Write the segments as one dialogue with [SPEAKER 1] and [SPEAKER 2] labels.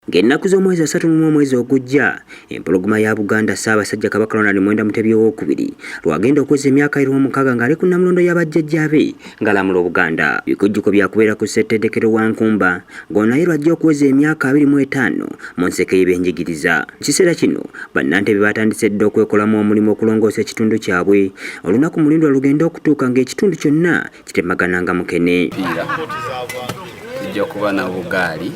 [SPEAKER 1] ng'ennaku z'omwezi 3 mwezi ogujja empologoma ya Buganda Ssaabasajja Kabaka Ronald Muwenda Mutebi II lwagenda okweza emyaka 60 ng'ali ku Namulondo y'abajjajjaabe ng'alamula Obuganda. Bikujjuko byakubeera ku Ssettendekero wa Nkumba ng'onaye lwajja okweza emyaka 25 mu nseke y'ebyenjigiriza. Kiseera kino bannantebe batandise dda okwekolamu omulimu okulongoosa ekitundu kyabwe olunaku mulindwa lugenda okutuuka ng'ekitundu kyonna kitemagananga mukene.
[SPEAKER 2] Tujja kuba na bugaali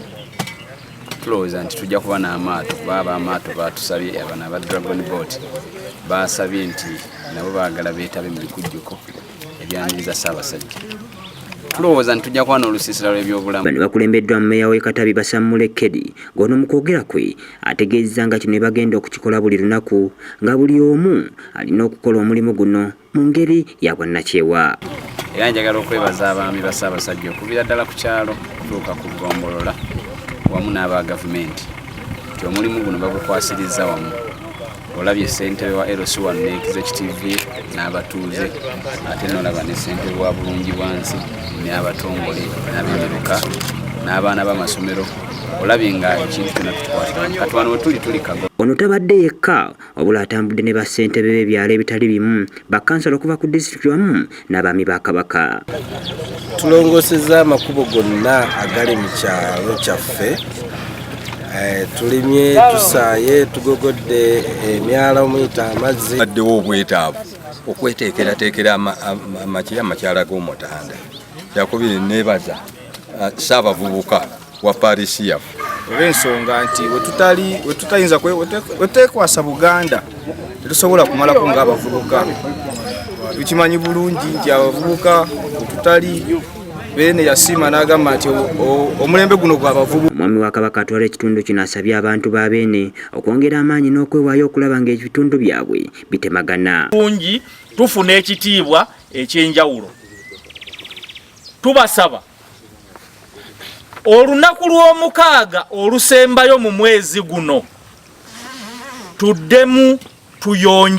[SPEAKER 2] tulowooza nti tujja kuba n'amaato baba amaato batusabye abana ba Dragon Boat basabye nti nabo baagala beetabe mu bikujjuko ebyaniriza Ssaabasajja. Tulowooza nti tujja kuba n'olusiisira lw'ebyobulamu.
[SPEAKER 1] Bano bakulembeddwa mu mmeeya w'e Katabi Basammule Kedi ng'ono mu kwogera kwe ategeezezza nga kino bagenda okukikola buli lunaku nga buli omu alina okukola omulimu guno mu ngeri ya bwannakyewa.
[SPEAKER 2] Era njagala okwebaza abaami ba Ssaabasajja okuviira ddala ku kyalo okutuuka ku ggombolola wamu n'aba gavumenti nti omulimu guno bagukwasirizza wamu. Olabye ssentebe wa LC wano ne Executive n'abatuuze ate n'olaba ne ssentebe wa Bulungibwansi n'abatongole n'ab'emiruka n'abaana b'amasomero. Olabye nga ekintu kyonna tukikwatira kati wano we tuli kago.
[SPEAKER 1] Ono tabadde yekka wabula atambudde ne bassentebe b'ebyalo ebitali bimu bakkansala okuva ku disitulikiti wamu n'abaami ba Kabaka.
[SPEAKER 3] Tulongoosezza amakubo gonna agali mu kyalo kyaffe. Tulimye, tusaaye, tugogodde emyala omuyita amazzi.
[SPEAKER 4] Addewo obwetaavu okweteekerateekera amakyala g'Omutanda. Yakubiri neebaza Ssaabavubuka wa Paarisi yaffe.
[SPEAKER 5] Olw'ensonga nti we tutayinza weteekwasa Buganda tetusobola kumalako ng'abavubuka. Tukimanyi bulungi nti abavubuka we tutali bene yasiima n'agamba nti omulembe guno gw'abavubuka.
[SPEAKER 1] Omwami wa Kabaka atwala ekitundu kino asabye abantu ba Beene okwongera amaanyi n'okwewaayo okulaba ng'ebitundu byabwe bitemagana.
[SPEAKER 6] Bulungi tufuna ekitiibwa eky'enjawulo. Tubasaba olunaku lw'omukaaga olusembayo mu mwezi guno tuddemu tuyonje.